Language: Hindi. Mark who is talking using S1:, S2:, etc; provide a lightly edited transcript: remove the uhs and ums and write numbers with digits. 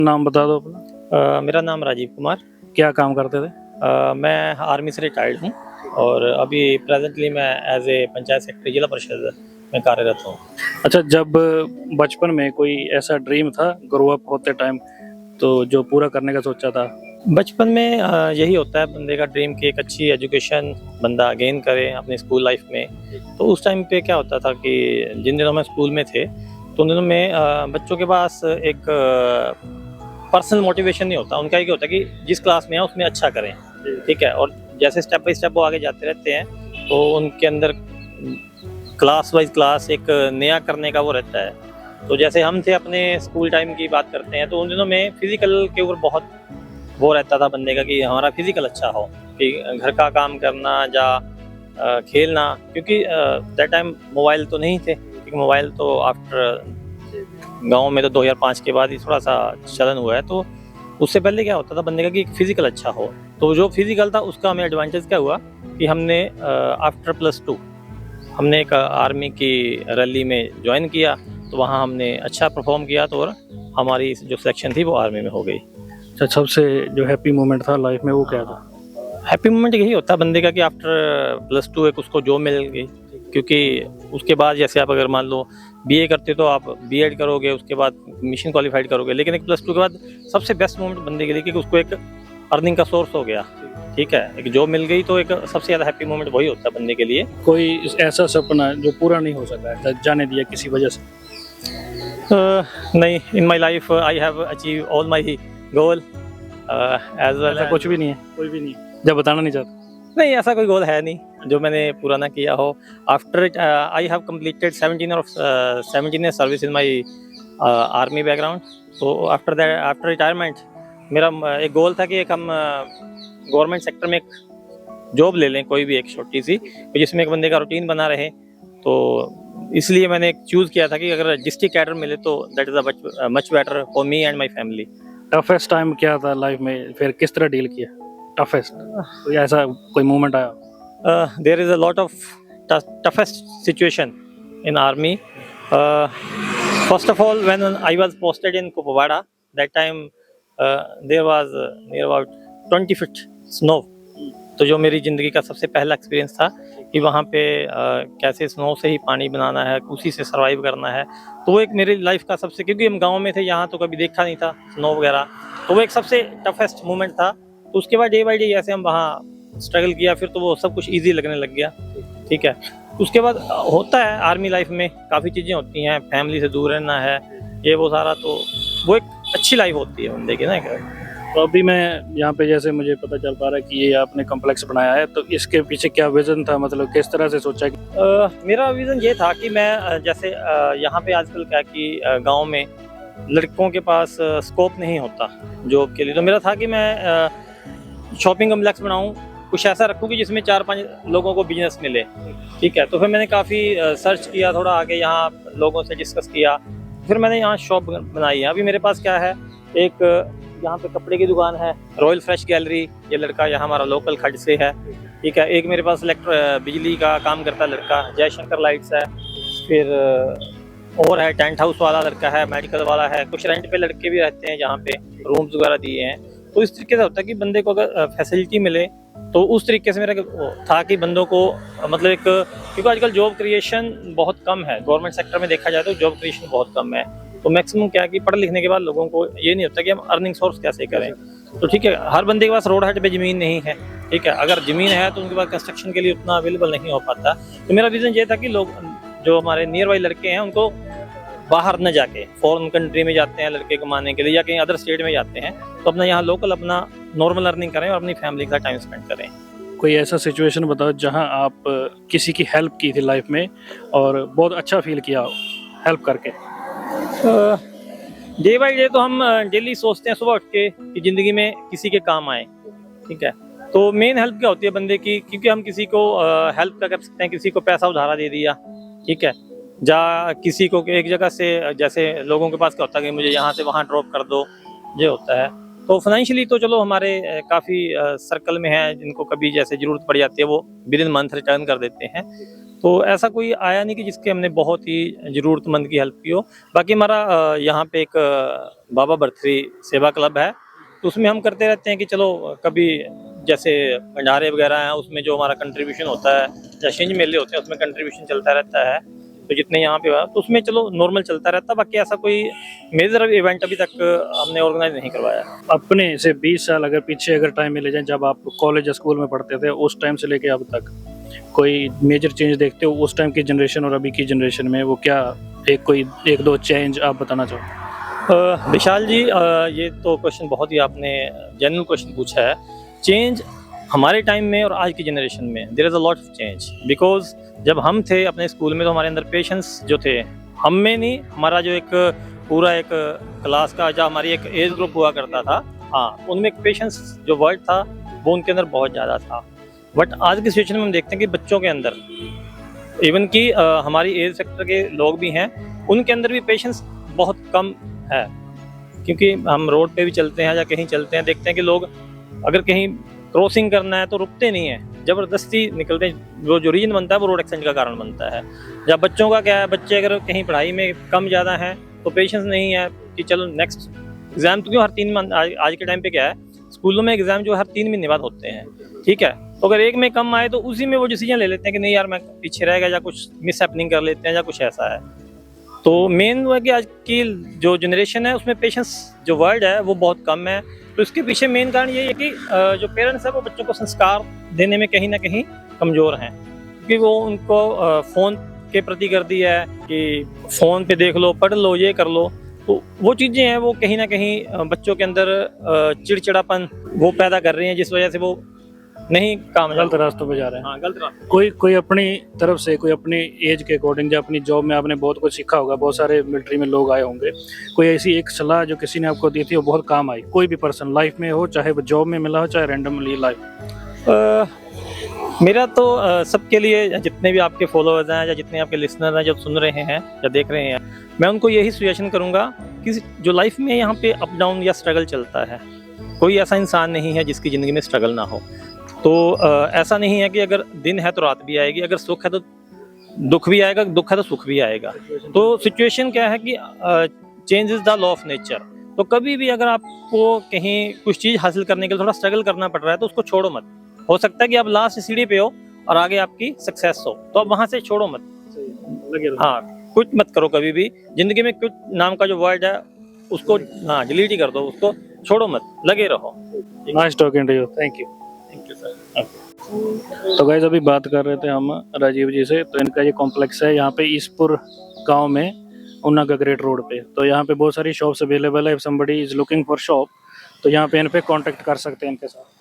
S1: नाम बता दो अपना।
S2: मेरा नाम राजीव कुमार।
S1: क्या काम करते थे?
S2: मैं आर्मी से रिटायर्ड हूँ और अभी प्रेजेंटली मैं एज ए पंचायत सेक्रेटरी जिला परिषद में कार्यरत हूँ।
S1: अच्छा, जब बचपन में कोई ऐसा ड्रीम था ग्रो अप होते टाइम, तो जो पूरा करने का सोचा था?
S2: बचपन में यही होता है बंदे का ड्रीम कि एक अच्छी एजुकेशन बंदा गेन करे अपनी स्कूल लाइफ में। तो उस टाइम पे क्या होता था कि जिन दिनों में स्कूल में थे तो उन दिनों में बच्चों के पास एक पर्सनल मोटिवेशन नहीं होता। उनका ये होता है कि जिस क्लास में है उसमें अच्छा करें, ठीक है। और जैसे स्टेप बाय स्टेप वो आगे जाते रहते हैं तो उनके अंदर क्लास वाइज क्लास एक नया करने का वो रहता है। तो जैसे हम थे अपने स्कूल टाइम की बात करते हैं तो उन दिनों में फिजिकल के ऊपर बहुत वो रहता था बंदे का कि हमारा फिजिकल अच्छा हो, कि घर का काम करना या खेलना, क्योंकि दैट टाइम मोबाइल तो नहीं थे, क्योंकि मोबाइल तो आफ्टर गांव में तो 2005 के बाद ही थोड़ा सा चलन हुआ है। तो उससे पहले क्या होता था बंदे का कि फिजिकल अच्छा हो। तो जो फिजिकल था उसका हमें एडवांटेज क्या हुआ कि हमने आफ्टर +2 हमने एक आर्मी की रैली में ज्वाइन किया। तो वहाँ हमने अच्छा परफॉर्म किया तो और हमारी जो सिलेक्शन थी वो आर्मी में हो गई।
S1: अच्छा, सबसे जो हैप्पी मोमेंट था लाइफ में वो क्या था?
S2: हैप्पी मोमेंट यही होता है बंदे का कि आफ्टर +2 एक उसको जॉब मिल गई, क्योंकि उसके बाद जैसे आप अगर मान लो बीए करते तो आप बीएड करोगे, उसके बाद मिशन क्वालिफाइड करोगे, लेकिन एक +2 के बाद सबसे बेस्ट मोमेंट बंदे के लिए कि उसको एक अर्निंग का सोर्स हो गया, ठीक है, एक जॉब मिल गई। तो एक सबसे ज़्यादा हैप्पी मोमेंट वही होता है बंदे के लिए।
S1: कोई ऐसा सपना जो पूरा नहीं हो सका है, जाने दिया किसी वजह से?
S2: नहीं, in my life I have achieve all my goal as well.
S1: ऐसा कुछ भी नहीं है? कोई भी नहीं है जब बताना नहीं चाहता?
S2: नहीं, ऐसा कोई गोल है नहीं जो मैंने पूरा ना किया हो। After I have completed 17 year service in my army background. तो आफ्टर दैट, आफ्टर रिटायरमेंट मेरा एक गोल था कि एक हम गवर्नमेंट सेक्टर में एक जॉब ले लें, कोई भी एक छोटी सी, जिसमें एक बंदे का रूटीन बना रहे। तो इसलिए मैंने एक चूज़ किया था कि अगर डिस्ट्रिक्ट कैडर मिले तो that is much better for me and my family.
S1: Toughest time क्या था लाइफ में, फिर किस तरह डील किया? टफेस्ट कोई ऐसा कोई मोमेंट आया?
S2: There is a lot of toughest situation in army. First of all, when I was posted in Kupawada, that time there was near about 20 feet snow. तो जो मेरी ज़िंदगी का सबसे पहला एक्सपीरियंस था कि वहाँ पे कैसे स्नो से ही पानी बनाना है, उसी से सर्वाइव करना है। तो वो एक मेरी लाइफ का सबसे, क्योंकि हम गांव में थे, यहाँ तो कभी देखा नहीं था स्नो वगैरह, तो वो एक सबसे टफेस्ट मोमेंट था। तो उसके बाद डे बाई डे जैसे हम वहाँ स्ट्रगल किया, फिर तो वो सब कुछ ईजी लगने लग गया, ठीक है। उसके बाद होता है आर्मी लाइफ में काफ़ी चीज़ें होती हैं, फैमिली से दूर रहना है, ये वो सारा, तो वो एक अच्छी लाइफ होती है बंदे की ना।
S1: तो अभी मैं यहाँ पे जैसे मुझे पता चल पा रहा है कि ये आपने कॉम्प्लेक्स बनाया है, तो इसके पीछे क्या विजन था, मतलब किस तरह से सोचा कि?
S2: मेरा विज़न ये था कि मैं जैसे यहाँ पे आजकल क्या कि गांव में लड़कों के पास स्कोप नहीं होता जॉब के लिए। तो मेरा था कि मैं शॉपिंग कॉम्प्लेक्स बनाऊँ, कुछ ऐसा रखूँ कि जिसमें 4-5 लोगों को बिजनेस मिले, ठीक है। तो फिर मैंने काफ़ी सर्च किया, थोड़ा आगे यहाँ लोगों से डिस्कस किया, फिर मैंने यहाँ शॉप बनाई है। अभी मेरे पास क्या है, एक यहाँ पे कपड़े की दुकान है, रॉयल फ्रेश गैलरी, ये लड़का यहाँ हमारा लोकल खड से है, ठीक है। एक मेरे पास बिजली का काम करता है लड़का, जयशंकर लाइट्स है। फिर और है टेंट हाउस वाला लड़का है, मेडिकल वाला है, कुछ रेंट पे लड़के भी रहते हैं जहाँ पे रूम्स वगैरह दिए हैं। तो इस तरीके से होता है कि बंदे को अगर फैसिलिटी मिले, तो उस तरीके से मेरा था कि बंदों को मतलब एक, क्योंकि आजकल जॉब क्रिएशन बहुत कम है गवर्नमेंट सेक्टर में, देखा जाए तो जॉब क्रिएशन बहुत कम है। तो मैक्सिमम क्या है कि पढ़ लिखने के बाद लोगों को ये नहीं होता कि हम अर्निंग सोर्स कैसे करें। तो ठीक है, हर बंदे के पास रोड हाट पे ज़मीन नहीं है, ठीक है। अगर ज़मीन है तो उनके पास कंस्ट्रक्शन के लिए उतना अवेलेबल नहीं हो पाता। तो मेरा विज़न ये था कि लोग जो हमारे नियर बाई लड़के हैं उनको बाहर न जाके फॉरेन कंट्री में जाते हैं लड़के कमाने के लिए, या कहीं अदर स्टेट में जाते हैं, तो अपना यहाँ लोकल अपना नॉर्मल अर्निंग करें और अपनी फैमिली का टाइम स्पेंड करें।
S1: कोई ऐसा सिचुएशन बताओ जहाँ आप किसी की हेल्प की थी लाइफ में और बहुत अच्छा फील किया हेल्प करके।
S2: डे बाई डे तो हम डेली सोचते हैं सुबह उठ के कि ज़िंदगी में किसी के काम आए, ठीक है। तो मेन हेल्प क्या होती है बंदे की, क्योंकि हम किसी को हेल्प क्या कर सकते हैं, किसी को पैसा उधारा दे दिया, ठीक है, जा किसी को एक जगह से, जैसे लोगों के पास क्या होता है कि मुझे यहाँ से वहाँ ड्रॉप कर दो, ये होता है। तो फाइनेंशियली तो चलो हमारे काफ़ी सर्कल में है जिनको कभी जैसे ज़रूरत पड़ जाती है वो विद इन मंथ रिटर्न कर देते हैं। तो ऐसा कोई आया नहीं कि जिसके हमने बहुत ही ज़रूरतमंद की हेल्प की हो। बाकी हमारा यहाँ पे एक बाबा भरथरी सेवा क्लब है, तो उसमें हम करते रहते हैं कि चलो कभी जैसे भंडारे वगैरह हैं उसमें जो हमारा कंट्रीब्यूशन होता है, या छिंज मेले होते हैं उसमें कंट्रीब्यूशन चलता रहता है, तो जितने यहाँ पे हुआ तो उसमें चलो नॉर्मल चलता रहता है। बाकी ऐसा कोई मेजर इवेंट अभी तक हमने ऑर्गेनाइज नहीं करवाया।
S1: अपने से 20 साल अगर पीछे अगर टाइम में ले जाएं, जब आप कॉलेज या स्कूल में पढ़ते थे, उस टाइम से लेके अब तक कोई मेजर चेंज देखते हो उस टाइम की जनरेशन और अभी की जनरेशन में? वो क्या एक दो चेंज आप बताना चाहो?
S2: विशाल जी, ये तो क्वेश्चन बहुत ही आपने जनरल क्वेश्चन पूछा है। चेंज हमारे टाइम में और आज की जनरेशन में there is a lot of change, because जब हम थे अपने स्कूल में तो हमारे अंदर पेशेंस जो थे, हम में नहीं, हमारा जो एक पूरा एक क्लास का जो हमारी एक एज ग्रुप हुआ करता था, हाँ, उनमें एक पेशेंस जो वर्ड था वो उनके अंदर बहुत ज़्यादा था। बट आज की सिचुएशन में हम देखते हैं कि बच्चों के अंदर, इवन कि हमारी एज सेक्टर के लोग भी हैं, उनके अंदर भी पेशेंस बहुत कम है। क्योंकि हम रोड पे भी चलते हैं या कहीं चलते हैं, देखते हैं कि लोग अगर कहीं क्रॉसिंग करना है तो रुकते नहीं है, ज़बरदस्ती निकलते हैं। वो जो रीजन बनता है वो रोड एक्सीडेंट का कारण बनता है। या बच्चों का क्या है, बच्चे अगर कहीं पढ़ाई में कम ज़्यादा हैं तो पेशेंस नहीं है कि चलो नेक्स्ट एग्ज़ाम, तो क्यों हर 3 मंथ, आज के टाइम पे क्या है, स्कूलों में एग्ज़ाम जो हर 3 महीने बाद होते हैं, ठीक है, तो अगर एक में कम आए तो उसी में वो डिसीजन ले लेते हैं कि नहीं यार मैं पीछे रह गया, या कुछ मिस हैपनिंग कर लेते हैं या कुछ ऐसा है। तो मेन वो है कि आज की जो जनरेशन है उसमें पेशेंस जो वर्ड है वो बहुत कम है। तो इसके पीछे मेन कारण यही है कि जो पेरेंट्स है वो बच्चों को संस्कार देने में कहीं ना कहीं कमज़ोर हैं, क्योंकि वो उनको फ़ोन के प्रति कर दिया है कि फ़ोन पे देख लो, पढ़ लो, ये कर लो। तो वो चीज़ें हैं वो कहीं ना कहीं बच्चों के अंदर चिड़चिड़ापन वो पैदा कर रही हैं, जिस वजह से वो नहीं कामयाब,
S1: गलत रास्तों पे जा रहे हैं।
S2: हाँ, गलत रास्ते।
S1: कोई अपनी तरफ से, कोई अपनी एज के अकॉर्डिंग, या अपनी जॉब में आपने बहुत कुछ सीखा होगा, बहुत सारे मिलिट्री में लोग आए होंगे, कोई ऐसी एक सलाह जो किसी ने आपको दी थी वो बहुत काम आई, कोई भी पर्सन लाइफ में हो, चाहे वो जॉब में मिला हो चाहे रैंडमली लाइफ?
S2: मेरा तो सबके लिए, जितने भी आपके फॉलोअर्स हैं या जितने आपके लिसनर हैं, जब सुन रहे हैं या देख रहे हैं, मैं उनको यही सजेशन करूँगा कि जो लाइफ में यहाँ पे अप डाउन या स्ट्रगल चलता है, कोई ऐसा इंसान नहीं है जिसकी ज़िंदगी में स्ट्रगल ना हो। तो ऐसा नहीं है कि अगर दिन है तो रात भी आएगी, अगर सुख है तो दुख भी आएगा, दुख है तो सुख भी आएगा। तो सिचुएशन क्या है कि change is the law of nature. तो कभी भी अगर आपको कहीं कुछ चीज़ हासिल करने के लिए थोड़ा स्ट्रगल करना पड़ रहा है तो उसको छोड़ो मत। हो सकता है कि आप लास्ट सीढ़ी पे हो और आगे आपकी सक्सेस हो, तो आप वहाँ से छोड़ो मत। हाँ, कुछ मत करो कभी भी ज़िंदगी में। कुछ नाम का जो वर्ड है उसको हाँ डिलीट ही कर दो, उसको छोड़ो मत, लगे रहो।
S1: Nice talking to you, thank you.
S2: Thank you sir.
S1: तो गाइस, अभी बात कर रहे थे हम राजीव जी से। तो इनका ये कॉम्प्लेक्स है यहाँ पे ईसपुर गांव में, ऊना का ग्रेट रोड पे। तो यहाँ पे बहुत सारी शॉप्स अवेलेबल है। If somebody is looking for shop तो यहाँ पे इन पे कांटेक्ट कर सकते हैं इनके साथ।